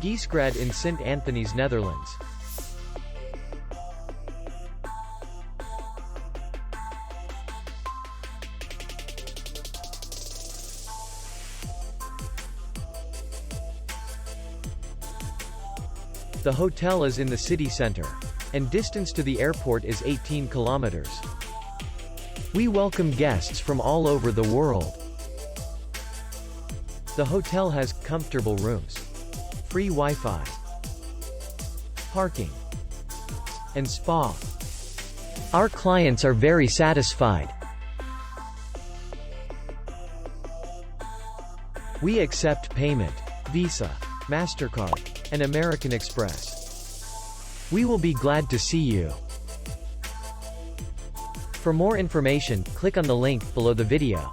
Giesegrad in Sint Anthonis, Netherlands. The hotel is in the city center, and distance to the airport is 18 kilometers. We welcome guests from all over the world. The hotel has comfortable rooms, free Wi-Fi, parking, and spa. Our clients are very satisfied. We accept payment, Visa, MasterCard, and American Express. We will be glad to see you. For more information, click on the link below the video.